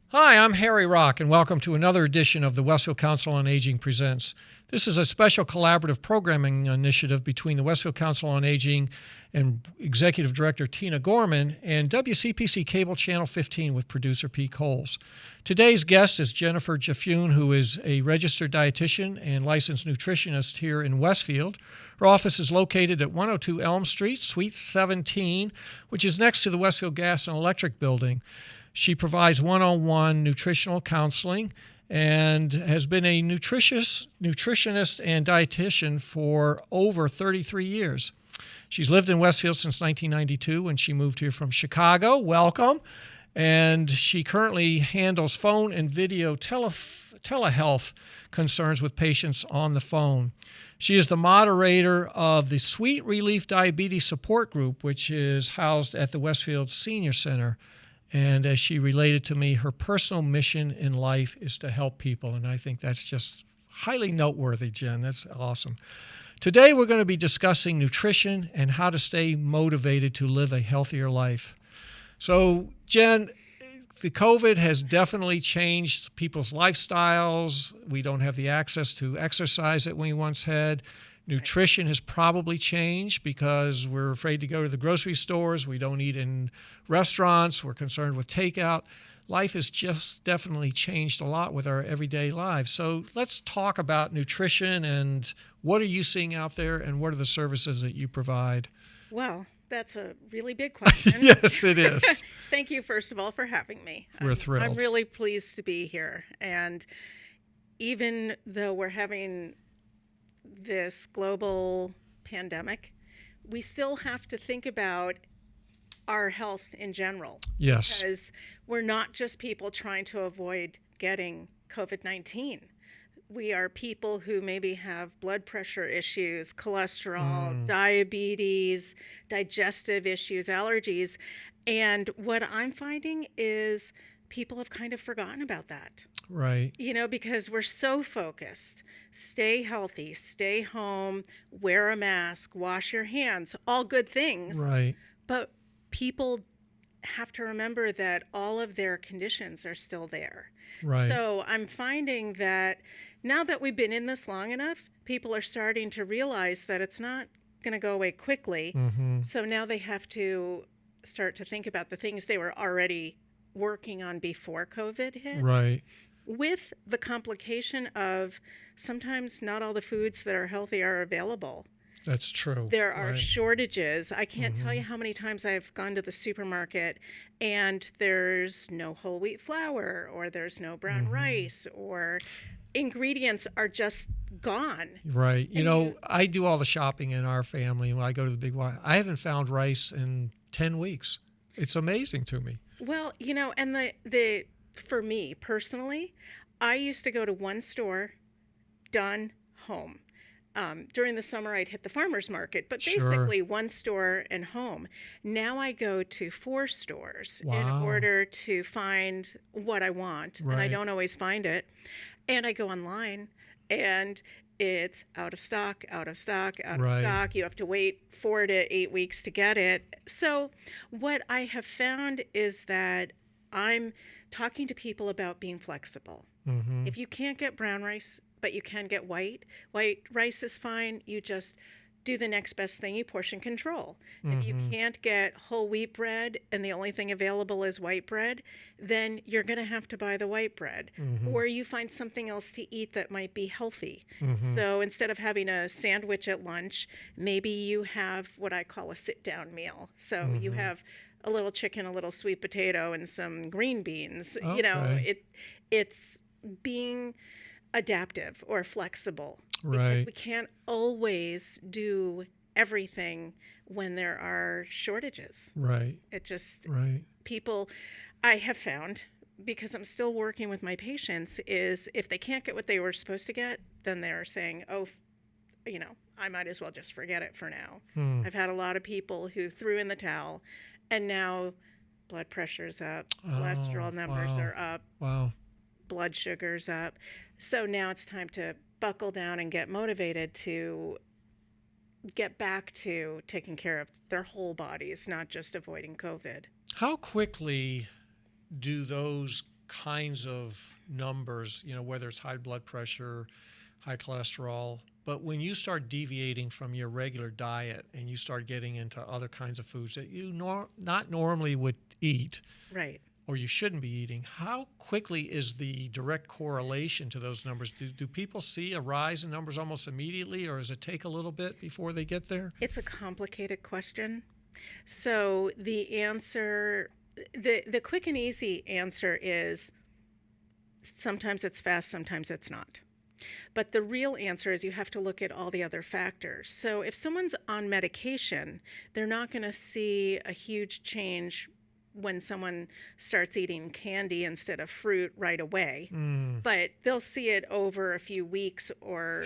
Hi, I'm Harry Rock, and welcome to another edition of the Westfield Council on Aging Presents. This is a special collaborative programming initiative between the Westfield Council on Aging and Executive Director Tina Gorman and WCPC Cable Channel 15 with producer Pete Coles. Today's guest is Jennifer Giffune, who is a registered dietitian and licensed nutritionist here in Westfield. Her office is located at 102 Elm Street, Suite 17, which is next to the Westfield Gas and Electric Building. She provides one-on-one nutritional counseling and has been a nutritionist and dietitian for over 33 years. She's lived in Westfield since 1992 when she moved here from Chicago. Welcome. And she currently handles phone and video telehealth concerns with patients on the phone. She is the moderator of the Sweet Relief Diabetes Support Group, which is housed at the Westfield Senior Center. And as she related to me, her personal mission in life is to help people. And I think that's just highly noteworthy, Jen. That's awesome. Today, we're going to be discussing nutrition and how to stay motivated to live a healthier life. So, Jen, the COVID has definitely changed people's lifestyles. We don't have the access to exercise that we once had. Nutrition has probably changed because we're afraid to go to the grocery stores. We don't eat in restaurants. We're concerned with takeout. Life has just definitely changed a lot with our everyday lives. So let's talk about nutrition and what are you seeing out there and what are the services that you provide? Well, that's a really big question. Yes, it is. Thank you, first of all, for having me. We're thrilled. I'm really pleased to be here. And even though we're having this global pandemic, we still have to think about our health in general. Yes. Because we're not just people trying to avoid getting COVID-19. We are people who maybe have blood pressure issues, cholesterol, diabetes, digestive issues, allergies. And what I'm finding is people have kind of forgotten about that. Right. Because we're so focused. Stay healthy, stay home, wear a mask, wash your hands, all good things. Right. But people have to remember that all of their conditions are still there. Right. So I'm finding that now that we've been in this long enough, people are starting to realize that it's not going to go away quickly. So now they have to start to think about the things they were already working on before COVID hit. Right. With the complication of sometimes not all the foods that are healthy are available. That's true. There are Right. shortages. I can't tell you how many times I've gone to the supermarket and there's no whole wheat flour or there's no brown rice or ingredients are just gone. Right. I do all the shopping in our family when I go to the big Y. I haven't found rice in 10 weeks. It's amazing to me. Well, and the for me personally, I used to go to one store, done, home. During the summer, I'd hit the farmer's market, but Sure. basically one store and home. Now I go to 4 stores in Wow. order to find what I want, and I Right. don't always find it. And I go online, and it's out of stock, out of stock, out of Right. stock. You have to wait 4 to 8 weeks to get it. So what I have found is that I'm talking to people about being flexible. If you can't get brown rice, but you can get white rice is fine. You just do the next best thing. You portion control. If you can't get whole wheat bread and the only thing available is white bread, then you're going to have to buy the white bread. Or you find something else to eat that might be healthy. So instead of having a sandwich at lunch, maybe you have what I call a sit-down meal. So you have a little chicken, a little sweet potato, and some green beans. Okay. It's being adaptive or flexible. Right. Because we can't always do everything when there are shortages. Right. It just, Right. people, I have found, because I'm still working with my patients, is if they can't get what they were supposed to get, then they're saying, oh, I might as well just forget it for now. I've had a lot of people who threw in the towel, and now blood pressure's up, cholesterol numbers wow. are up, Wow. blood sugar's up. So now it's time to buckle down and get motivated to get back to taking care of their whole bodies, not just avoiding COVID. How quickly do those kinds of numbers, whether it's high blood pressure, high cholesterol. But when you start deviating from your regular diet and you start getting into other kinds of foods that you not normally would eat, Right. or you shouldn't be eating, how quickly is the direct correlation to those numbers? Do people see a rise in numbers almost immediately, or does it take a little bit before they get there? It's a complicated question. So the answer, the quick and easy answer is sometimes it's fast, sometimes it's not. But the real answer is you have to look at all the other factors. So if someone's on medication, they're not going to see a huge change when someone starts eating candy instead of fruit right away. But they'll see it over a few weeks or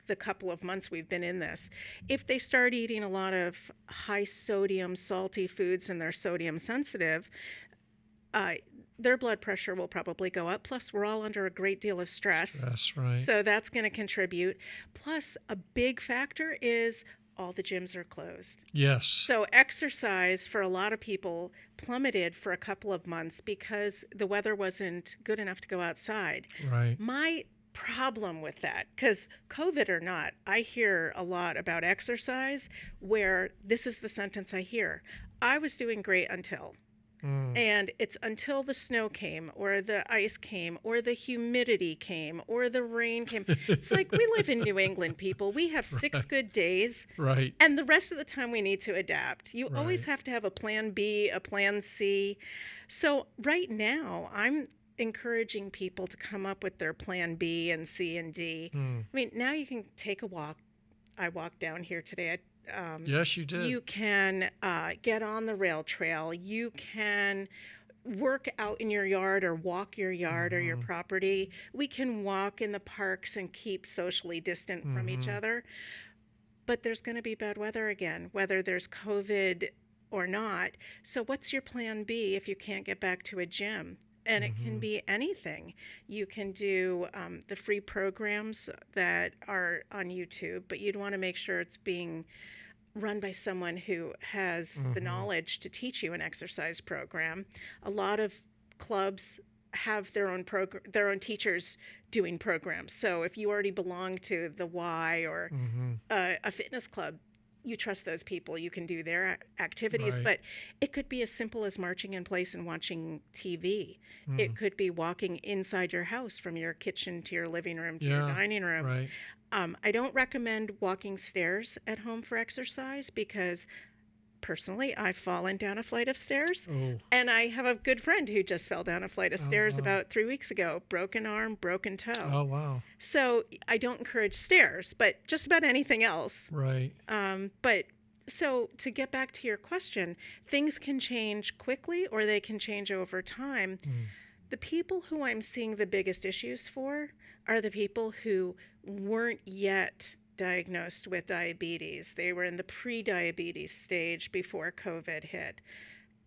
the couple of months we've been in this. If they start eating a lot of high sodium, salty foods and they're sodium sensitive, their blood pressure will probably go up. Plus, we're all under a great deal of stress. Right. So that's going to contribute. Plus, a big factor is all the gyms are closed. Yes. So exercise for a lot of people plummeted for a couple of months because the weather wasn't good enough to go outside. Right. My problem with that, because COVID or not, I hear a lot about exercise where this is the sentence I hear. I was doing great until. And it's until the snow came or the ice came or the humidity came or the rain came. It's like we live in New England, people. We have 6 good days. Right. And the rest of the time we need to adapt. You always have to have a plan B, a plan C. So right now I'm encouraging people to come up with their plan B and C and D. I mean, now you can take a walk. I walked down here today. Yes, you did. You can get on the rail trail. You can work out in your yard or walk your yard or your property. We can walk in the parks and keep socially distant from each other. But there's going to be bad weather again, whether there's COVID or not. So what's your plan B if you can't get back to a gym? And it can be anything. You can do the free programs that are on YouTube, but you'd want to make sure it's being run by someone who has the knowledge to teach you an exercise program. A lot of clubs have their own teachers doing programs. So if you already belong to the Y or a fitness club, you trust those people, you can do their activities. Right. But it could be as simple as marching in place and watching TV. It could be walking inside your house from your kitchen to your living room to your dining room. Right. I don't recommend walking stairs at home for exercise because personally I've fallen down a flight of stairs. And I have a good friend who just fell down a flight of stairs about 3 weeks ago. Broken arm, broken toe. Oh, wow. So I don't encourage stairs, but just about anything else. Right. But so to get back to your question, things can change quickly or they can change over time. The people who I'm seeing the biggest issues for are the people who weren't yet diagnosed with diabetes. They were in the pre-diabetes stage before COVID hit.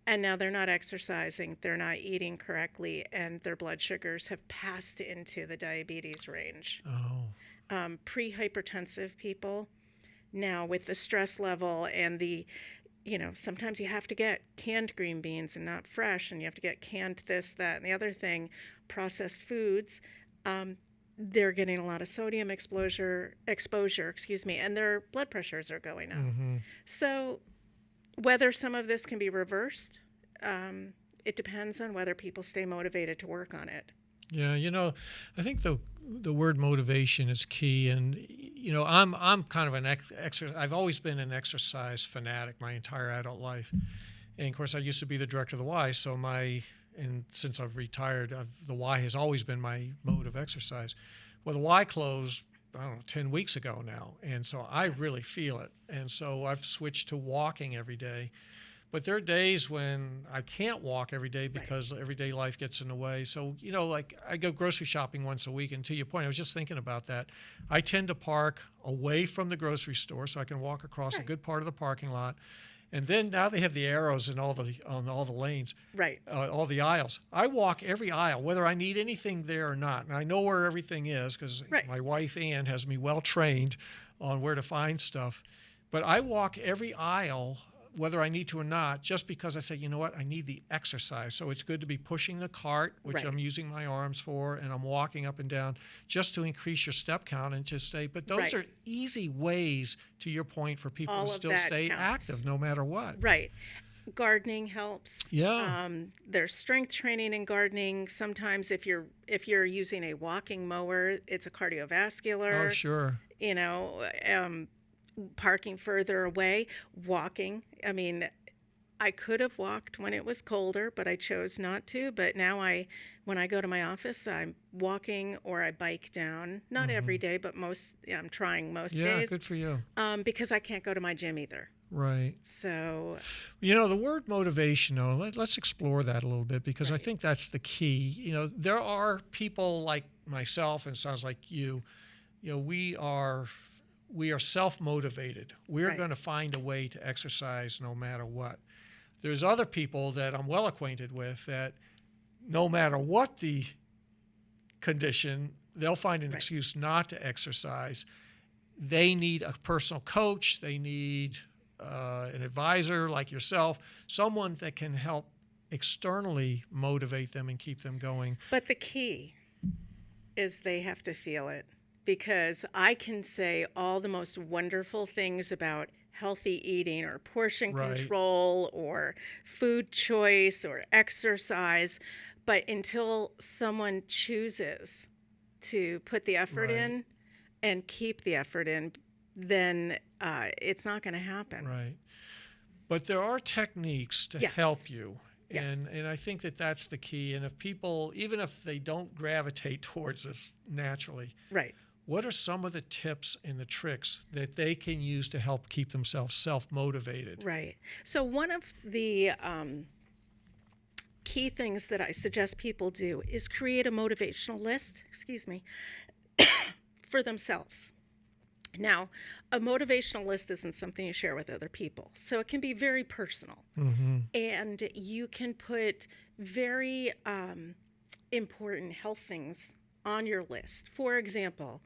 And now they're not exercising, they're not eating correctly, and their blood sugars have passed into the diabetes range. Pre-hypertensive people, now with the stress level and the, sometimes you have to get canned green beans and not fresh, and you have to get canned this, that, and the other thing, processed foods. They're getting a lot of sodium exposure, and their blood pressures are going up. So whether some of this can be reversed, it depends on whether people stay motivated to work on it. Yeah, I think the word motivation is key, and I'm kind of an exercise. I've always been an exercise fanatic my entire adult life, and of course I used to be the director of the Y, so and since I've retired, the Y has always been my mode of exercise. Well, the Y closed, 10 weeks ago now, and so I really feel it. And so I've switched to walking every day. But there are days when I can't walk every day because everyday life gets in the way. So, like I go grocery shopping once a week, and to your point, I was just thinking about that. I tend to park away from the grocery store so I can walk across a good part of the parking lot. And then now they have the arrows in on all the lanes, all the aisles. I walk every aisle, whether I need anything there or not. And I know where everything is because my wife, Ann, has me well trained on where to find stuff. But I walk every aisle whether I need to or not, just because I say, you know what, I need the exercise. So it's good to be pushing the cart, which Right. I'm using my arms for, and I'm walking up and down just to increase your step count and just stay. But those Right. are easy ways, to your point, for people All to of still that stay counts. active no matter what. Right. Gardening helps. Yeah. There's strength training in gardening. Sometimes if you're using a walking mower, it's a cardiovascular. Oh, sure. You know, parking further away, walking. I mean, I could have walked when it was colder, but I chose not to. But now when I go to my office, I'm walking or I bike down. Not every day, but I'm trying most Yeah, days. good for you. Because I can't go to my gym either. Right. So, You know, the word motivation, though, let's explore that a little bit, because I Right. think that's the key. You know, there are people like myself, and sounds like you know, we are self-motivated. We're Right. going to find a way to exercise no matter what. There's other people that I'm well acquainted with that no matter what the condition, they'll find an Right. excuse not to exercise. They need a personal coach. They need an advisor like yourself, someone that can help externally motivate them and keep them going. but the key is they have to feel it, because I can say all the most wonderful things about healthy eating or portion Right. control or food choice or exercise, but until someone chooses to put the effort Right. in and keep the effort in, then it's not going to happen. Right. But there are techniques to Yes. help you. Yes. And I think that that's the key. And if people, even if they don't gravitate towards this naturally, Right. what are some of the tips and the tricks that they can use to help keep themselves self-motivated? Right. So one of the key things that I suggest people do is create a motivational list, for themselves. Now, a motivational list isn't something you share with other people, so it can be very personal. And you can put very important health things on your list. For example,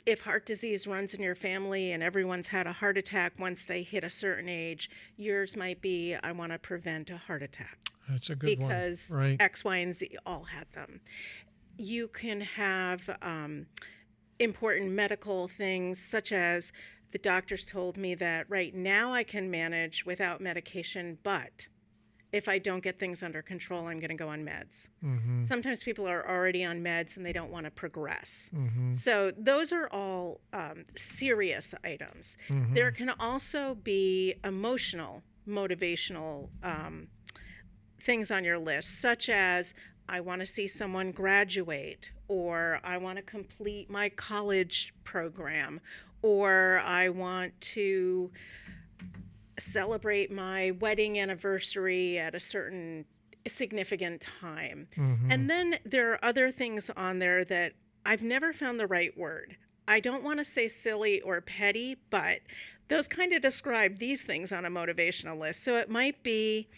if heart disease runs in your family and everyone's had a heart attack once they hit a certain age, yours might be, I want to prevent a heart attack That's a good one. because Right. X, Y, and Z all had them. You can have important medical things, such as the doctors told me that right now I can manage without medication, but if I don't get things under control, I'm going to go on meds. Sometimes people are already on meds and they don't want to progress. So those are all serious items. There can also be emotional, motivational things on your list, such as I want to see someone graduate, or I want to complete my college program, or I want to celebrate my wedding anniversary at a certain significant time. And then there are other things on there that I've never found the right word. I don't want to say silly or petty, but those kind of describe these things on a motivational list. So it might be,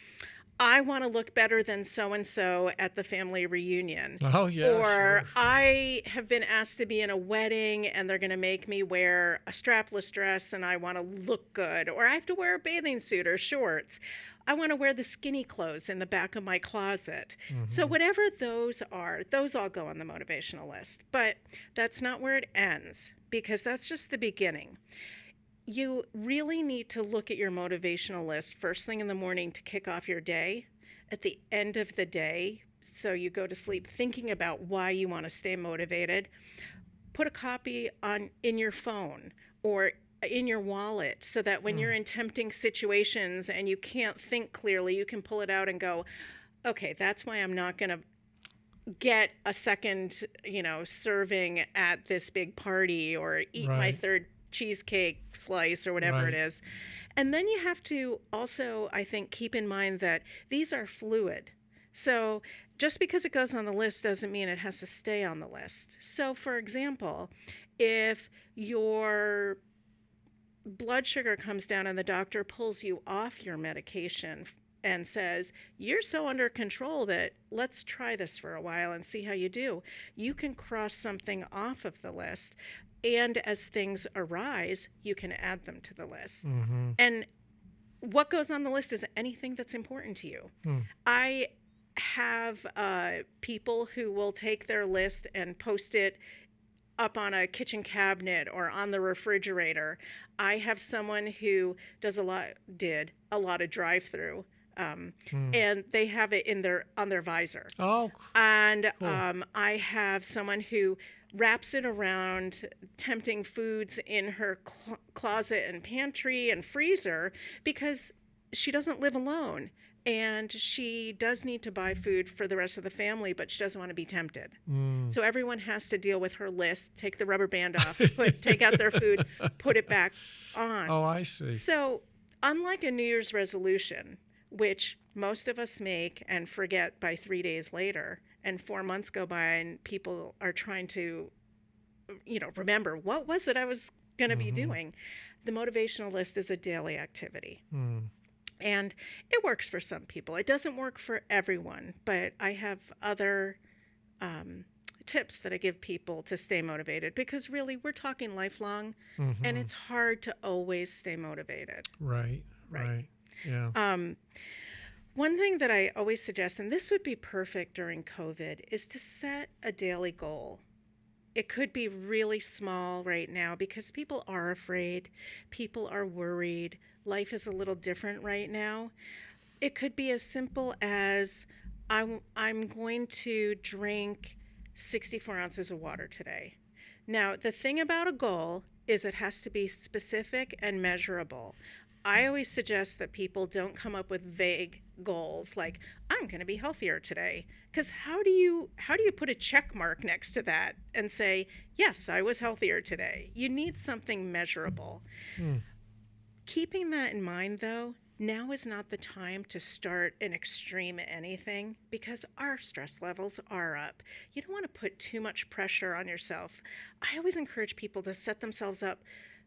I want to look better than so-and-so at the family reunion. Oh, yeah, Or sure. I have been asked to be in a wedding and they're going to make me wear a strapless dress and I want to look good. Or I have to wear a bathing suit or shorts. I want to wear the skinny clothes in the back of my closet. So whatever those are, those all go on the motivational list. But that's not where it ends, because that's just the beginning. You really need to look at your motivational list first thing in the morning to kick off your day, at the end of the day, so you go to sleep thinking about why you want to stay motivated. Put a copy in your phone or in your wallet, so that when you're in tempting situations and you can't think clearly, you can pull it out and go, okay, that's why I'm not going to get a second, serving at this big party, or eat my Right. third cheesecake slice, or whatever Right. it is. And then you have to also, I think, keep in mind that these are fluid. So just because it goes on the list doesn't mean it has to stay on the list. So for example, if your blood sugar comes down and the doctor pulls you off your medication and says, you're so under control that let's try this for a while and see how you do, you can cross something off of the list. And as things arise, you can add them to the list. Mm-hmm. And what goes on the list is anything that's important to you. I have people who will take their list and post it up on a kitchen cabinet or on the refrigerator. I have someone who did a lot of drive-through, and they have it on their visor. Oh, And cool. I have someone who wraps it around tempting foods in her closet and pantry and freezer because she doesn't live alone. And she does need to buy food for the rest of the family, but she doesn't want to be tempted. So everyone has to deal with her list, take the rubber band off, take out their food, put it back on. Oh, I see. So unlike a New Year's resolution, which most of us make and forget by 3 days later, and 4 months go by and people are trying to, remember, what was it I was going to be doing? The motivational list is a daily activity. And it works for some people. It doesn't work for everyone, but I have other tips that I give people to stay motivated because really we're talking lifelong and it's hard to always stay motivated. Right. Yeah. One thing that I always suggest, and this would be perfect during COVID, is to set a daily goal. It could be really small right now because people are afraid, people are worried, life is a little different right now. It could be as simple as I'm going to drink 64 ounces of water today. Now, the thing about a goal is it has to be specific and measurable. I always suggest that people don't come up with vague goals like I'm going to be healthier today, because how do you put a check mark next to that and say, yes, I was healthier today? You need something measurable. Keeping that in mind, though, now is not the time to start an extreme anything because our stress levels are up. You don't want to put too much pressure on yourself. I always encourage people to set themselves up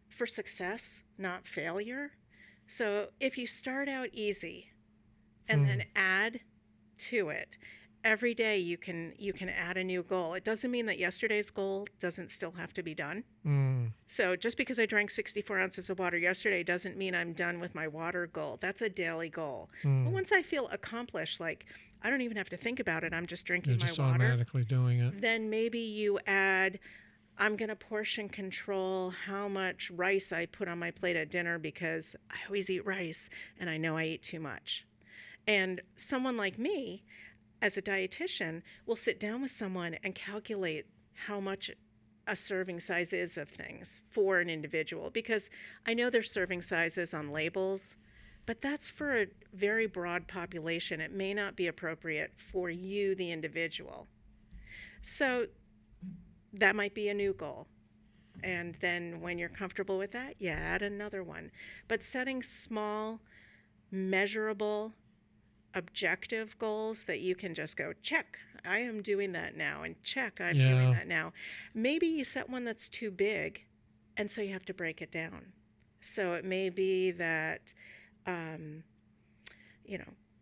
for success, not failure. So if you start out easy and then add to it, every day you can add a new goal. It doesn't mean that yesterday's goal doesn't still have to be done. So just because I drank 64 ounces of water yesterday doesn't mean I'm done with my water goal. That's a daily goal. But once I feel accomplished, like I don't even have to think about it, I'm just drinking You're just my water, automatically doing it. then maybe you add, I'm going to portion control how much rice I put on my plate at dinner because I always eat rice and I know I eat too much. And someone like me, as a dietitian, will sit down with someone and calculate how much a serving size is of things for an individual, because I know there's serving sizes on labels, but that's for a very broad population. It may not be appropriate for you, the individual. So that might be a new goal. And then when you're comfortable with that, you add another one. But setting small, measurable, objective goals that you can just go, check, I am doing that now, and check, I'm doing that now. Maybe you set one that's too big, and so you have to break it down. So it may be that,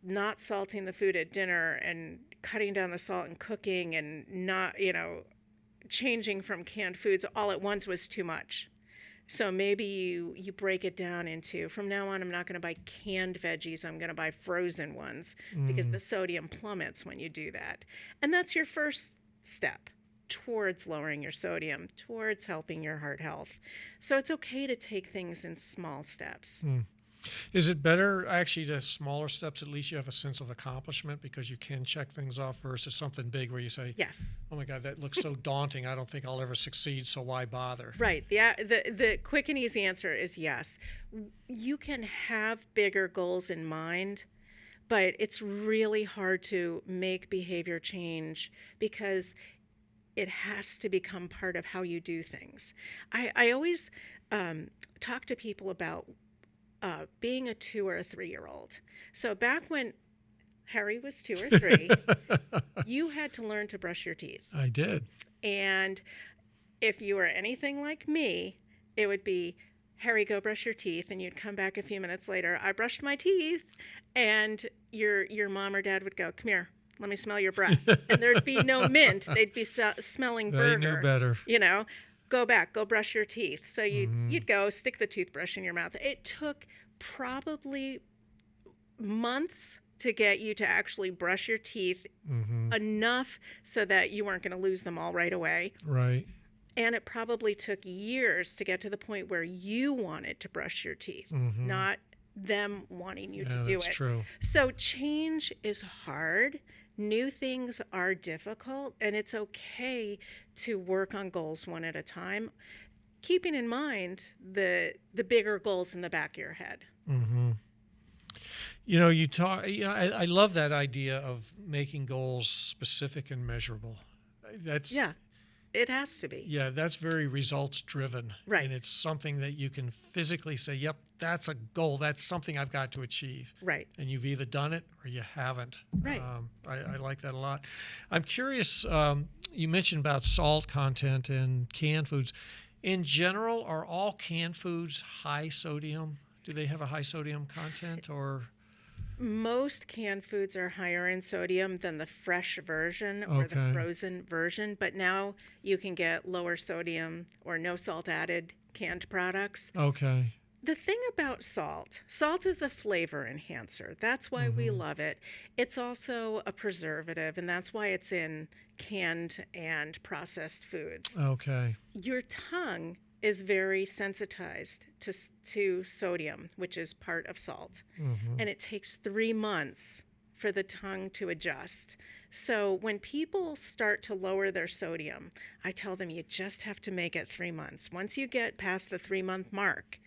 not salting the food at dinner and cutting down the salt and cooking and not, changing from canned foods all at once was too much. So maybe you break it down into, from now on, I'm not going to buy canned veggies, I'm going to buy frozen ones because the sodium plummets when you do that. And that's your first step towards lowering your sodium, towards helping your heart health. So it's okay to take things in small steps. Is it better, actually, to smaller steps? At least you have a sense of accomplishment because you can check things off versus something big where you say, Yes. oh my God, that looks so daunting. I don't think I'll ever succeed, so why bother? Right. The quick and easy answer is yes. You can have bigger goals in mind, but it's really hard to make behavior change because it has to become part of how you do things. I always talk to people about being a 2 or a 3-year-old. So back when Harry was 2 or 3, you had to learn to brush your teeth. I did. And if you were anything like me, it would be, Harry, go brush your teeth. And you'd come back a few minutes later, I brushed my teeth. And your mom or dad would go, come here, let me smell your breath. And there'd be no mint. They'd be smelling burger. They knew better. go back, go brush your teeth. So you'd go stick the toothbrush in your mouth. It took probably months to get you to actually brush your teeth enough so that you weren't going to lose them all right away. Right. And it probably took years to get to the point where you wanted to brush your teeth, not them wanting you to do it. That's true. So change is hard. New things are difficult, and it's okay to work on goals one at a time, keeping in mind the bigger goals in the back of your head. You know, I love that idea of making goals specific and measurable. That's It has to be. Yeah, that's very results driven. Right. And it's something that you can physically say, yep, that's a goal. That's something I've got to achieve. Right. And you've either done it or you haven't. Right. I like that a lot. I'm curious, you mentioned about salt content in canned foods. In general, are all canned foods high sodium? Do they have a high sodium content or? Most canned foods are higher in sodium than the fresh version or the frozen version, but now you can get lower sodium or no salt added canned products. Okay. The thing about salt is a flavor enhancer. That's why we love it. It's also a preservative, and that's why it's in canned and processed foods. Okay. Your tongue is very sensitized to sodium, which is part of salt. And it takes 3 months for the tongue to adjust. So when people start to lower their sodium, I tell them you just have to make it 3 months. Once you get past the 3-month mark,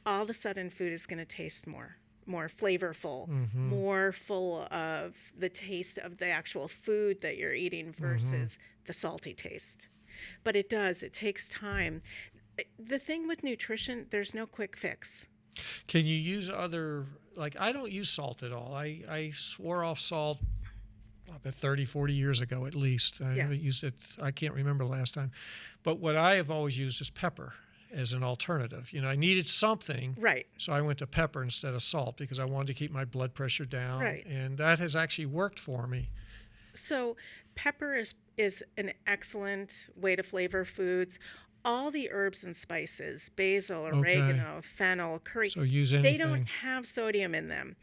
all of a sudden food is going to taste more flavorful, more full of the taste of the actual food that you're eating versus the salty taste. But it takes time. The thing with nutrition, there's no quick fix. Can you use other, like I don't use salt at all. I swore off salt about 30, 40 years ago at least. I haven't used it, I can't remember the last time. But what I have always used is pepper as an alternative. You know, I needed something. Right. So I went to pepper instead of salt because I wanted to keep my blood pressure down. Right. And that has actually worked for me. So pepper is an excellent way to flavor foods. All the herbs and spices, basil, oregano, fennel, curry, so use anything. They don't have sodium in them.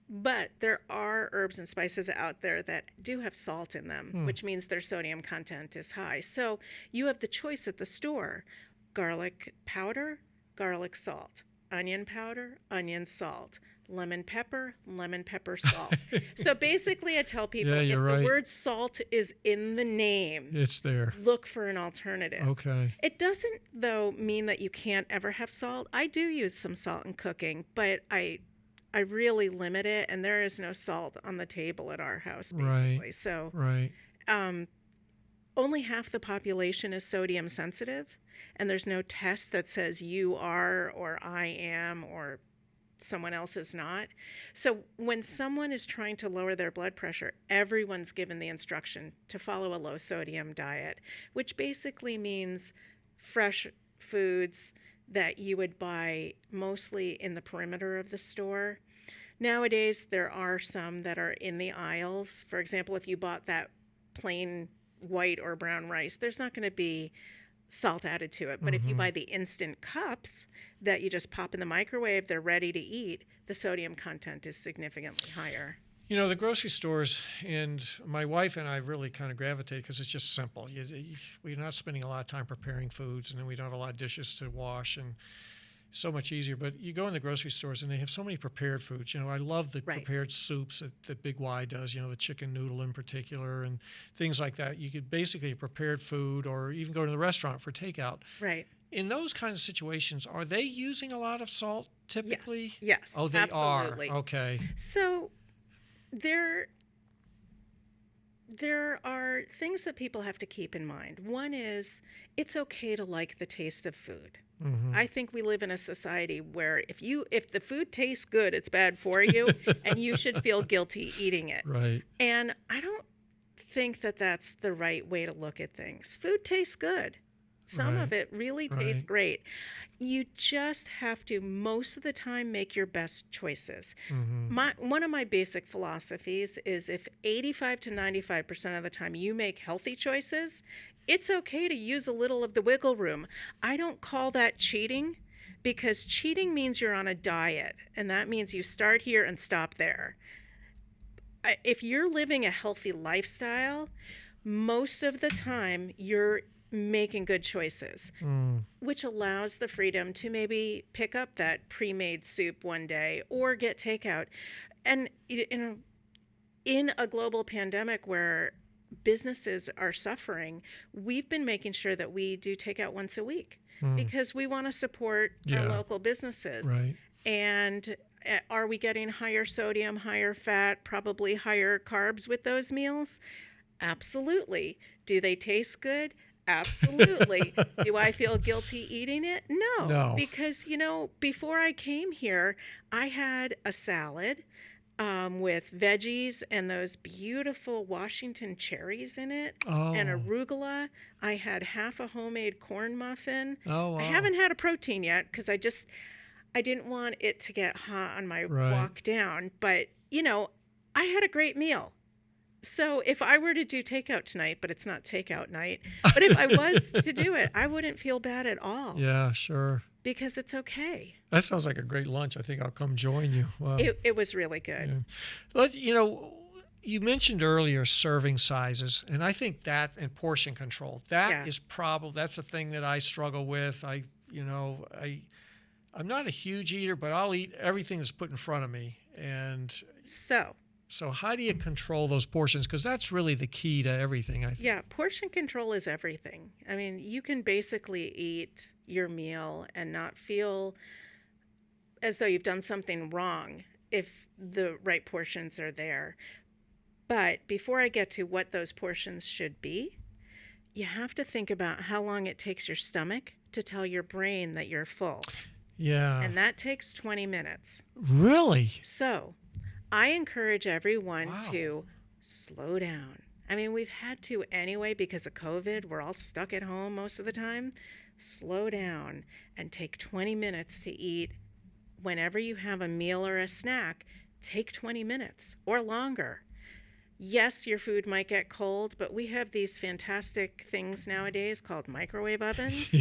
But there are herbs and spices out there that do have salt in them, which means their sodium content is high. So you have the choice at the store: garlic powder, garlic salt, onion powder, onion salt, lemon pepper, salt. So basically I tell people if the word salt is in the name, it's there. Look for an alternative. Okay. It doesn't, though, mean that you can't ever have salt. I do use some salt in cooking, but I really limit it, and there is no salt on the table at our house, basically. Right. So only half the population is sodium sensitive, and there's no test that says you are or I am or someone else is not. So when someone is trying to lower their blood pressure, everyone's given the instruction to follow a low sodium diet, which basically means fresh foods that you would buy mostly in the perimeter of the store. Nowadays, there are some that are in the aisles. For example, if you bought that plain white or brown rice, there's not going to be salt added to it. But if you buy the instant cups that you just pop in the microwave, they're ready to eat, the sodium content is significantly higher. You know, the grocery stores, and my wife and I really kind of gravitate because it's just simple. We're not spending a lot of time preparing foods, and then we don't have a lot of dishes to wash, and so much easier. But you go in the grocery stores, and they have so many prepared foods. You know, I love the prepared soups that Big Y does, you know, the chicken noodle in particular, and things like that. You could basically prepared food or even go to the restaurant for takeout. Right. In those kinds of situations, are they using a lot of salt typically? Yes. Oh, they absolutely. are. Okay. So there are things that people have to keep in mind. One is it's okay to like the taste of food. I think we live in a society where if the food tastes good, it's bad for you, and you should feel guilty eating it. Right. And I don't think that that's the right way to look at things. Food tastes good. Some of Right. it really tastes Right. great. You just have to, most of the time, make your best choices. Mm-hmm. One of my basic philosophies is if 85 to 95% of the time you make healthy choices, it's okay to use a little of the wiggle room. I don't call that cheating, because cheating means you're on a diet, and that means you start here and stop there. If you're living a healthy lifestyle, most of the time you're making good choices, Mm. which allows the freedom to maybe pick up that pre-made soup one day or get takeout. And in a global pandemic where businesses are suffering, we've been making sure that we do takeout once a week Mm. because we want to support our Yeah. local businesses. Right. And are we getting higher sodium, higher fat, probably higher carbs with those meals? Absolutely. Do they taste good? Absolutely. Do I feel guilty eating it? No, No. because, before I came here, I had a salad with veggies and those beautiful Washington cherries in it and Oh. arugula. I had half a homemade corn muffin. Oh, I wow. haven't had a protein yet because I didn't want it to get hot on my Right. walk down, but I had a great meal. So if I were to do takeout tonight, but it's not takeout night, but if I was to do it, I wouldn't feel bad at all Yeah, sure. because it's okay. That sounds like a great lunch. I think I'll come join you. Wow. It was really good. You mentioned earlier serving sizes, and I think that and portion control. That is that's a thing that I struggle with. I'm not a huge eater, but I'll eat everything that's put in front of me. And so how do you control those portions? Because that's really the key to everything, I think. Yeah, portion control is everything. I mean, you can basically eat your meal and not feel as though you've done something wrong if the right portions are there. But before I get to what those portions should be, you have to think about how long it takes your stomach to tell your brain that you're full. Yeah. And that takes 20 minutes. Really? So I encourage everyone Wow. to slow down. I mean, we've had to anyway because of COVID. We're all stuck at home most of the time. Slow down and take 20 minutes to eat. Whenever you have a meal or a snack, take 20 minutes or longer. Yes, your food might get cold, but we have these fantastic things nowadays called microwave ovens,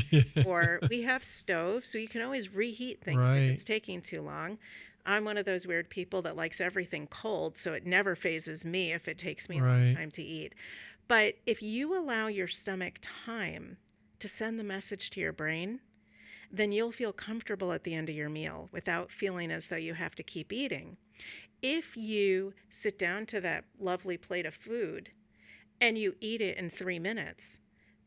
or we have stoves, so you can always reheat things if it's taking too long. I'm one of those weird people that likes everything cold, so it never phases me if it takes me a long time to eat. But if you allow your stomach time to send the message to your brain, then you'll feel comfortable at the end of your meal without feeling as though you have to keep eating. If you sit down to that lovely plate of food and you eat it in 3 minutes,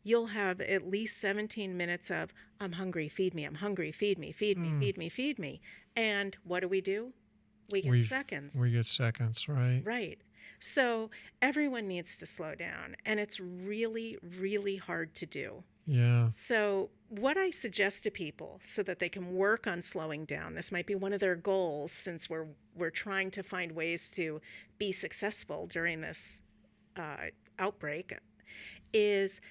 you'll have at least 17 minutes of, I'm hungry, feed me, I'm hungry, feed me, feed me, feed me, feed me. And what do? We get seconds. We get seconds, right? Right. So everyone needs to slow down, and it's really, really hard to do. Yeah. So what I suggest to people so that they can work on slowing down, this might be one of their goals since we're trying to find ways to be successful during this outbreak, is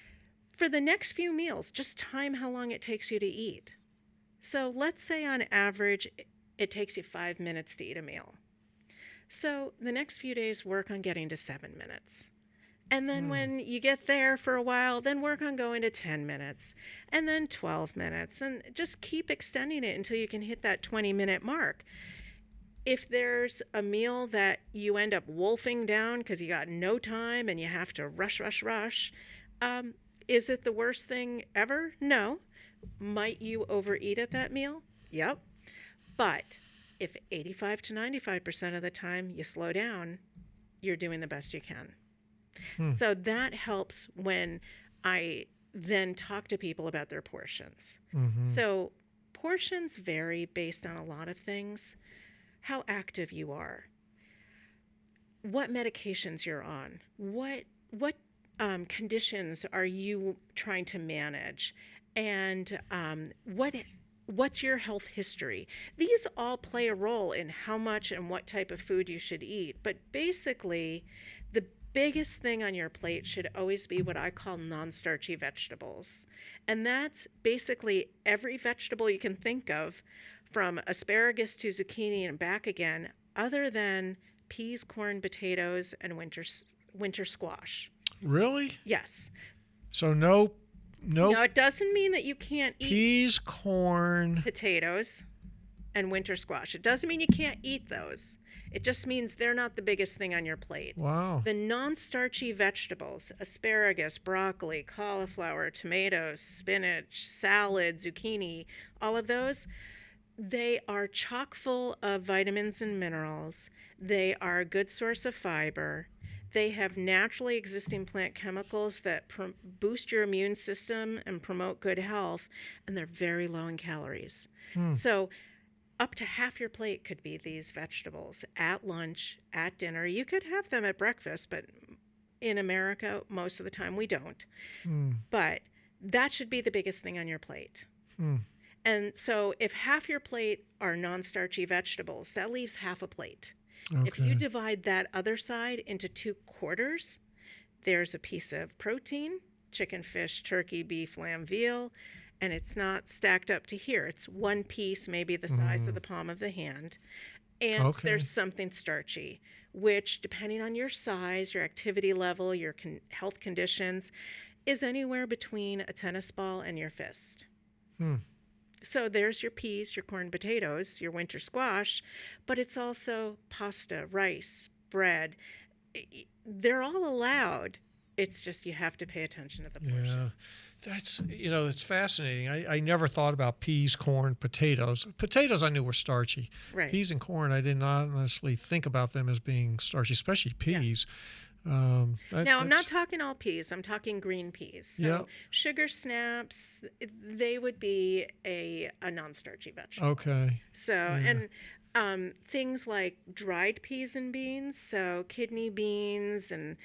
for the next few meals, just time how long it takes you to eat. So let's say on average, it takes you 5 minutes to eat a meal. So the next few days, work on getting to 7 minutes. And then when you get there for a while, then work on going to 10 minutes and then 12 minutes and just keep extending it until you can hit that 20-minute mark. If there's a meal that you end up wolfing down because you got no time and you have to rush, is it the worst thing ever? No. Might you overeat at that meal? Yep. But if 85 to 95% of the time you slow down, you're doing the best you can. So that helps when I then talk to people about their portions. So portions vary based on a lot of things. How active you are, what medications you're on, what conditions are you trying to manage, and what's your health history. These all play a role in how much and what type of food you should eat. But basically, biggest thing on your plate should always be what I call non-starchy vegetables. And that's basically every vegetable you can think of, from asparagus to zucchini and back again, other than peas, corn, potatoes, and winter squash. Really? Yes. So no No, it doesn't mean that you can't eat peas, corn. potatoes and winter squash. It doesn't mean you can't eat those. It just means they're not the biggest thing on your plate. Wow. The non-starchy vegetables, asparagus, broccoli, cauliflower, tomatoes, spinach, salad, zucchini, all of those, they are chock full of vitamins and minerals. They are a good source of fiber. They have naturally existing plant chemicals that boost your immune system and promote good health, and they're very low in calories. So up to half your plate could be these vegetables at lunch, at dinner. You could have them at breakfast, but in America, most of the time we don't. But that should be the biggest thing on your plate. And so if half your plate are non-starchy vegetables, that leaves half a plate. Okay. If you divide that other side into 2/4, there's a piece of protein, chicken, fish, turkey, beef, lamb, veal, and it's not stacked up to here. It's one piece, maybe the size of the palm of the hand. And Okay. there's something starchy, which, depending on your size, your activity level, your health conditions, is anywhere between a tennis ball and your fist. So there's your peas, your corn, potatoes, your winter squash, but it's also pasta, rice, bread. They're all allowed. It's just you have to pay attention to the portion. Yeah. That's, it's fascinating. I never thought about peas, corn, potatoes. Potatoes I knew were starchy. Right. Peas and corn, I didn't honestly think about them as being starchy, especially peas. Now, I'm not talking all peas. I'm talking green peas. So Yep. sugar snaps, they would be a non-starchy vegetable. Okay. So, and things like dried peas and beans, so kidney beans and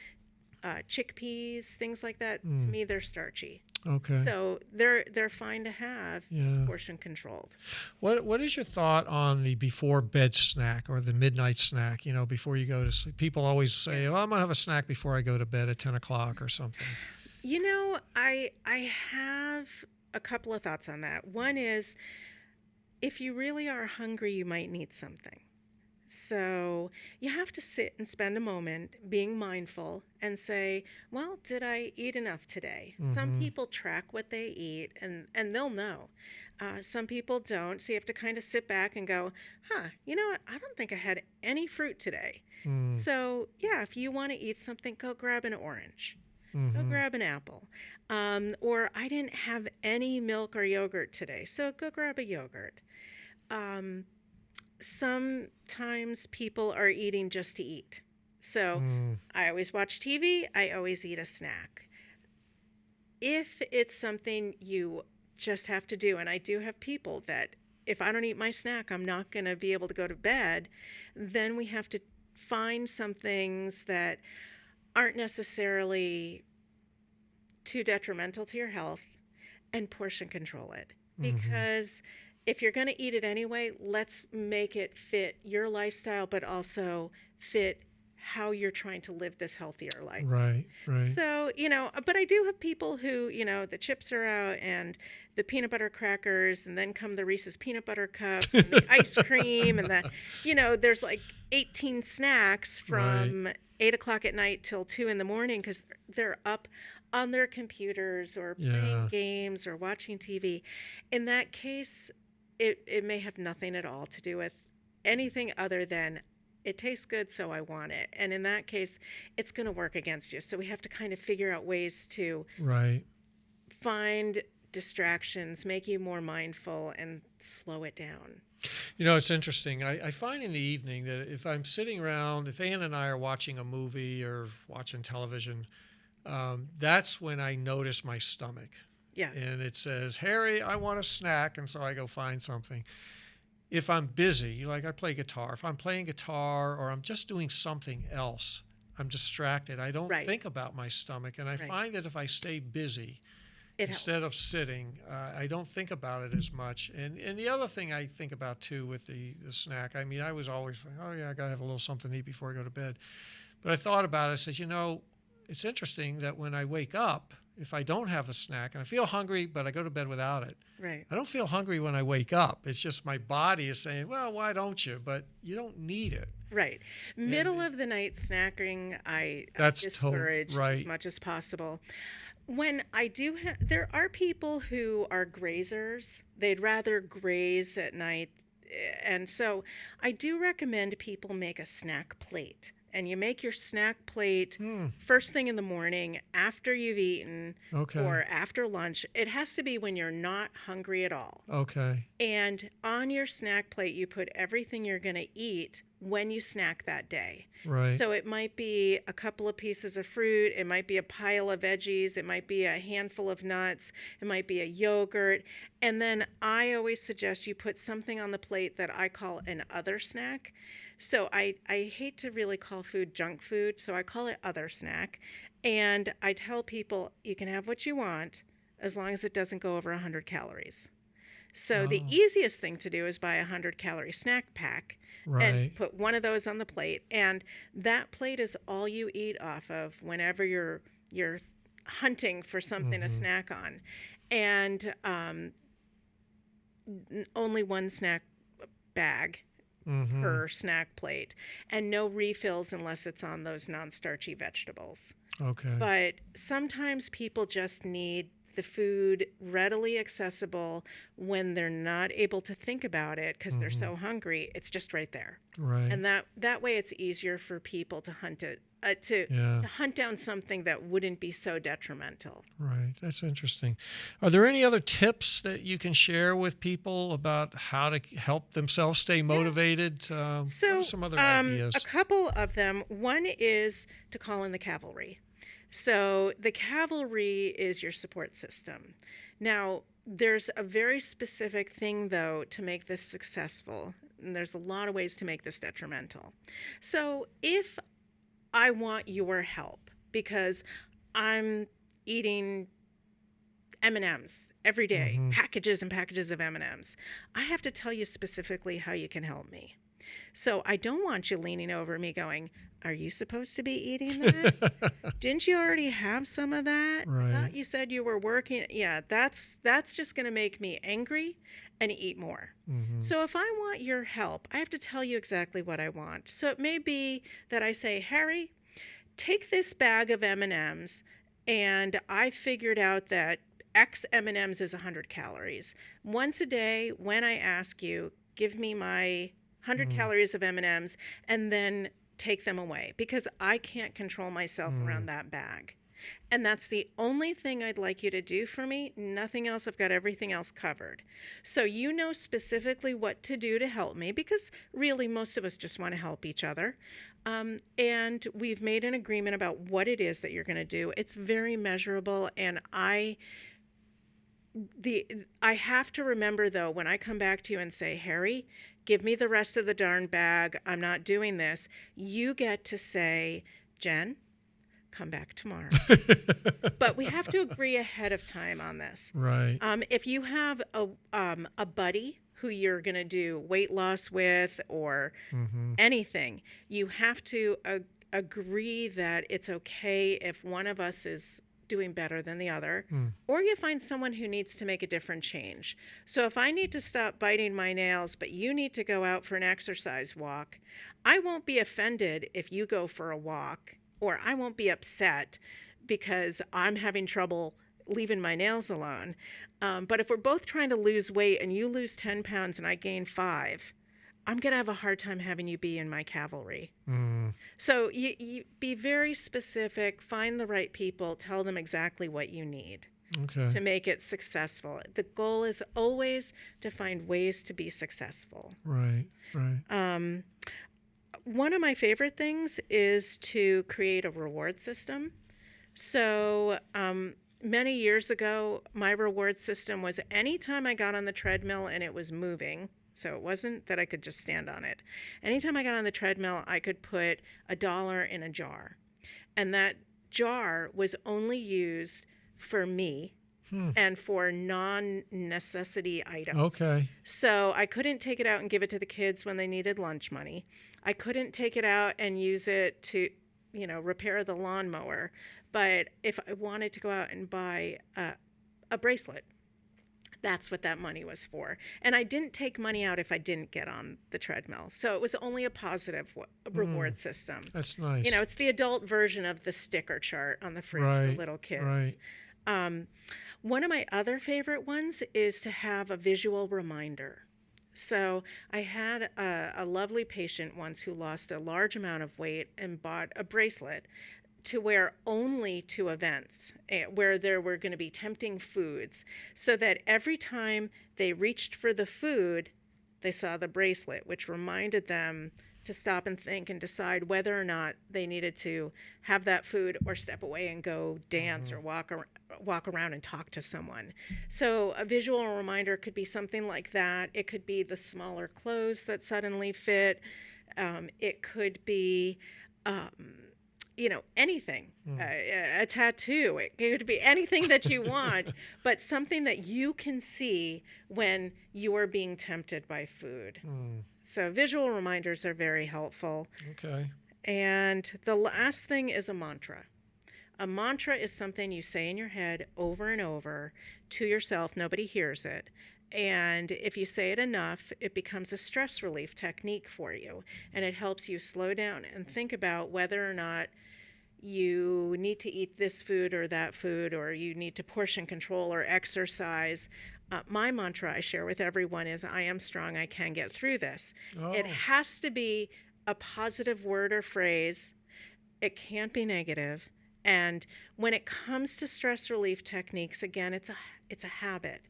chickpeas, things like that, to me, they're starchy. Okay. So they're fine to have, just portion controlled. What is your thought on the before bed snack or the midnight snack, before you go to sleep? People always say, oh, I'm going to have a snack before I go to bed at 10 o'clock or something. I have a couple of thoughts on that. One is, if you really are hungry, you might need something. So you have to sit and spend a moment being mindful and say, well, did I eat enough today? Some people track what they eat and they'll know. Some people don't. So you have to kind of sit back and go, you know what? I don't think I had any fruit today. So yeah, if you want to eat something, go grab an orange. Go grab an apple. Or I didn't have any milk or yogurt today, so go grab a yogurt. Sometimes people are eating just to eat. So I always watch TV, I always eat a snack. If it's something you just have to do, and I do have people that if I don't eat my snack, I'm not going to be able to go to bed, then we have to find some things that aren't necessarily too detrimental to your health and portion control it. Because if you're going to eat it anyway, let's make it fit your lifestyle, but also fit how you're trying to live this healthier life. Right. So, but I do have people who, the chips are out and the peanut butter crackers, and then come the Reese's peanut butter cups and the ice cream and there's like 18 snacks from 8 o'clock at night till 2 in the morning because they're up on their computers or playing games or watching TV. In that case, it may have nothing at all to do with anything other than it tastes good, so I want it. And in that case, it's going to work against you. So we have to kind of figure out ways to find distractions, make you more mindful, and slow it down. It's interesting. I find in the evening that if I'm sitting around, if Ann and I are watching a movie or watching television, that's when I notice my stomach. Yeah. And it says, Harry, I want a snack. And so I go find something. If I'm busy, like I play guitar, if I'm playing guitar or I'm just doing something else, I'm distracted. I don't think about my stomach. And I find that if I stay busy, instead of sitting, I don't think about it as much. And the other thing I think about, too, with the snack, I mean, I was always, I got to have a little something to eat before I go to bed. But I thought about it. I said, it's interesting that when I wake up, if I don't have a snack and I feel hungry, but I go to bed without it, Right. I don't feel hungry when I wake up. It's just my body is saying, well, why don't you? But you don't need it. Right. Middle of the night snacking, I That's discourage right. as much as possible. When I do there are people who are grazers. They'd rather graze at night. And so I do recommend people make a snack plate. And you make your snack plate first thing in the morning after you've eaten or after lunch. It has to be when you're not hungry at all. Okay. And on your snack plate, you put everything you're going to eat when you snack that day. Right. So it might be a couple of pieces of fruit. It might be a pile of veggies. It might be a handful of nuts. It might be a yogurt. And then I always suggest you put something on the plate that I call an other snack. So I hate to really call food junk food, so I call it other snack. And I tell people you can have what you want as long as it doesn't go over 100 calories. So the easiest thing to do is buy a 100-calorie snack pack and put one of those on the plate. And that plate is all you eat off of whenever you're hunting for something to snack on. And only one snack bag per snack plate, and no refills unless it's on those non-starchy vegetables. Okay. But sometimes people just need the food readily accessible when they're not able to think about it because they're so hungry. It's just right there. Right. And that way it's easier for people to hunt it, to hunt down something that wouldn't be so detrimental. Right. That's interesting. Are there any other tips that you can share with people about how to help themselves stay motivated? So what are some other ideas? A couple of them. One is to call in the cavalry. So the cavalry is your support system. Now, there's a very specific thing, though, to make this successful. And there's a lot of ways to make this detrimental. So if I want your help because I'm eating M&Ms every day, packages and packages of M&Ms, I have to tell you specifically how you can help me. So I don't want you leaning over me going, are you supposed to be eating that? Didn't you already have some of that? Right. I thought you said you were working. Yeah, that's just going to make me angry and eat more. So if I want your help, I have to tell you exactly what I want. So it may be that I say, Harry, take this bag of M&Ms, and I figured out that X M&Ms is 100 calories. Once a day, when I ask you, give me my 100 calories of M&Ms, and then take them away because I can't control myself around that bag. And that's the only thing I'd like you to do for me. Nothing else. I've got everything else covered. So you know specifically what to do to help me because really most of us just want to help each other. And we've made an agreement about what it is that you're going to do. It's very measurable, and I have to remember, though, when I come back to you and say, Harry, give me the rest of the darn bag, I'm not doing this, you get to say, Jen, come back tomorrow. But we have to agree ahead of time on this. Right. If you have a buddy who you're going to do weight loss with or anything, you have to agree that it's okay if one of us is doing better than the other, or you find someone who needs to make a different change. So if I need to stop biting my nails, but you need to go out for an exercise walk, I won't be offended if you go for a walk, or I won't be upset because I'm having trouble leaving my nails alone. But if we're both trying to lose weight and you lose 10 pounds and I gain 5, I'm going to have a hard time having you be in my cavalry. So you be very specific, find the right people, tell them exactly what you need to make it successful. The goal is always to find ways to be successful. Right, right. One of my favorite things is to create a reward system. So many years ago, my reward system was anytime I got on the treadmill and it was moving, so it wasn't that I could just stand on it. Anytime I got on the treadmill, I could put $1 in a jar. And that jar was only used for me and for non-necessity items. Okay. So I couldn't take it out and give it to the kids when they needed lunch money. I couldn't take it out and use it to repair the lawnmower. But if I wanted to go out and buy a bracelet, that's what that money was for. And I didn't take money out if I didn't get on the treadmill. So it was only a positive reward system. That's nice. It's the adult version of the sticker chart on the fridge for little kids. Right. One of my other favorite ones is to have a visual reminder. So I had a lovely patient once who lost a large amount of weight and bought a bracelet to wear only to events where there were going to be tempting foods, so that every time they reached for the food, they saw the bracelet, which reminded them to stop and think and decide whether or not they needed to have that food or step away and go dance or walk around and talk to someone. So a visual reminder could be something like that. It could be the smaller clothes that suddenly fit. It could be anything, a tattoo. It could be anything that you want, but something that you can see when you are being tempted by food. So visual reminders are very helpful. Okay. And the last thing is a mantra. A mantra is something you say in your head over and over to yourself. Nobody hears it. And if you say it enough, it becomes a stress relief technique for you. And it helps you slow down and think about whether or not you need to eat this food or that food, or you need to portion control or exercise. My mantra I share with everyone is, I am strong, I can get through this. Oh. It has to be a positive word or phrase. It can't be negative. And when it comes to stress relief techniques, again, it's a habit.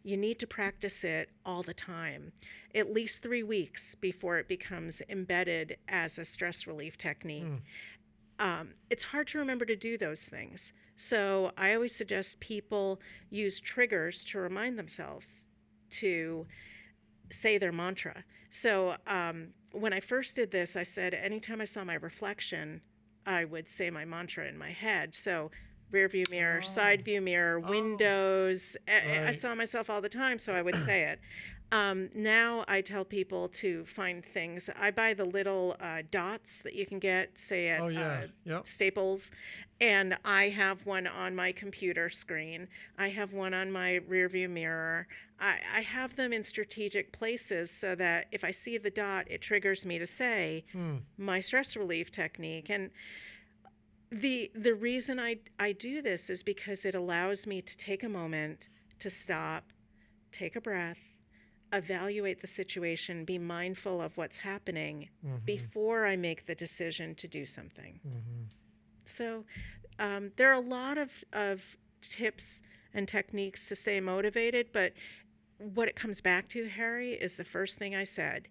You need to practice it all the time, at least 3 weeks before it becomes embedded as a stress relief technique. It's hard to remember to do those things. So I always suggest people use triggers to remind themselves to say their mantra. So when I first did this, I said anytime I saw my reflection, I would say my mantra in my head. So rear view mirror, side view mirror, windows. I saw myself all the time, so I would say it. Now I tell people to find things. I buy the little dots that you can get, say at Staples, and I have one on my computer screen. I have one on my rear view mirror. I have them in strategic places so that if I see the dot, it triggers me to say my stress relief technique. And the reason I do this is because it allows me to take a moment to stop, take a breath, evaluate the situation, be mindful of what's happening before I make the decision to do something. So there are a lot of tips and techniques to stay motivated, but what it comes back to, Harry, is the first thing I said.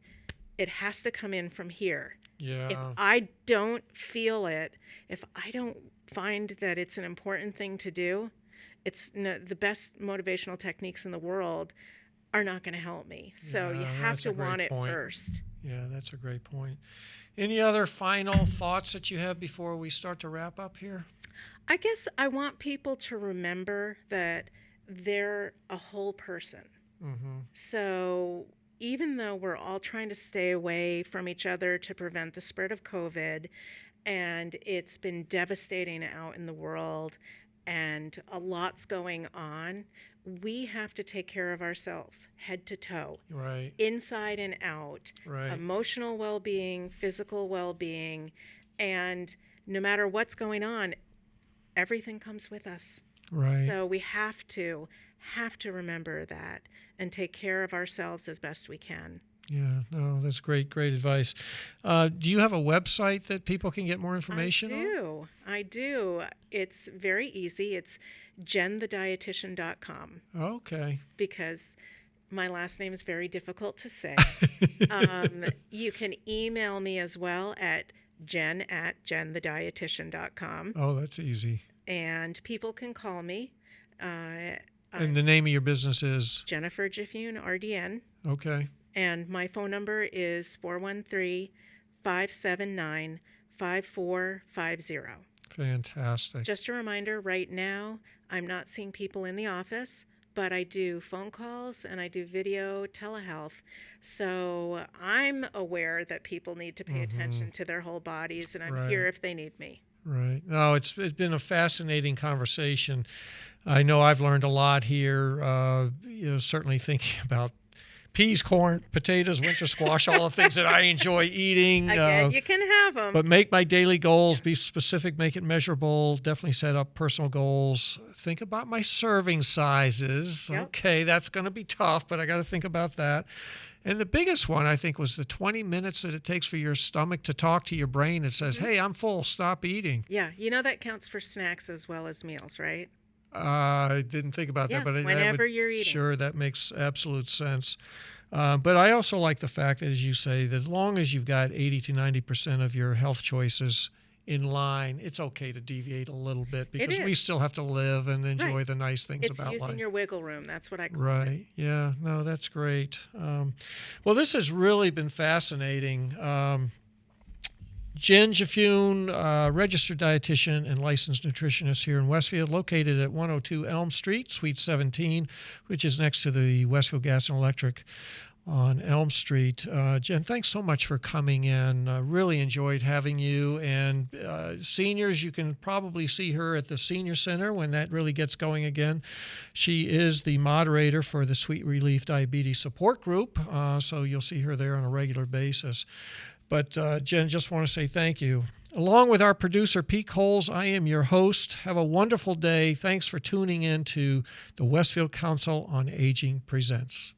It has to come in from here. Yeah. If I don't feel it, if I don't find that it's an important thing to do, the best motivational techniques in the world are not going to help me. So you have to want it first. Yeah, that's a great point. Any other final thoughts that you have before we start to wrap up here? I guess I want people to remember that they're a whole person. So even though we're all trying to stay away from each other to prevent the spread of COVID, and it's been devastating out in the world, and a lot's going on, we have to take care of ourselves, head to toe, right, inside and out, right, emotional well-being, physical well-being, and no matter what's going on, everything comes with us. Right. So we have to remember that and take care of ourselves as best we can. Yeah, no, that's great advice. Do you have a website that people can get more information on? I do. It's very easy. It's jenthedietitian.com. Okay. Because my last name is very difficult to say. You can email me as well at jen@jenthedietitian.com. Oh, that's easy. And people can call me. And the name of your business is? Jennifer Giffune, RDN. Okay. And my phone number is 413-579-5450. Fantastic. Just a reminder, right now, I'm not seeing people in the office, but I do phone calls and I do video telehealth. So I'm aware that people need to pay attention to their whole bodies, and I'm here if they need me. Right. No, it's been a fascinating conversation. I know I've learned a lot here. Certainly thinking about peas, corn, potatoes, winter squash, all the things that I enjoy eating. Again, you can have them. But make my daily goals, be specific, make it measurable, definitely set up personal goals. Think about my serving sizes. Yep. Okay, that's going to be tough, but I got to think about that. And the biggest one, I think, was the 20 minutes that it takes for your stomach to talk to your brain. It says, hey, I'm full, stop eating. Yeah, that counts for snacks as well as meals, right? I didn't think about that, but whenever you're eating. Sure, that makes absolute sense. But I also like the fact that, as you say, that as long as you've got 80 to 90% of your health choices in line, it's okay to deviate a little bit because we still have to live and enjoy the nice things about life. It's using your wiggle room. That's what I call it. Right. Yeah. No, that's great. Well, this has really been fascinating. Jen Giffune, registered dietitian and licensed nutritionist here in Westfield, located at 102 Elm Street, Suite 17, which is next to the Westfield Gas and Electric on Elm Street. Jen, thanks so much for coming in. Really enjoyed having you. And seniors, you can probably see her at the Senior Center when that really gets going again. She is the moderator for the Sweet Relief Diabetes Support Group, so you'll see her there on a regular basis. But Jen, just want to say thank you. Along with our producer, Pete Coles, I am your host. Have a wonderful day. Thanks for tuning in to the Westfield Council on Aging Presents.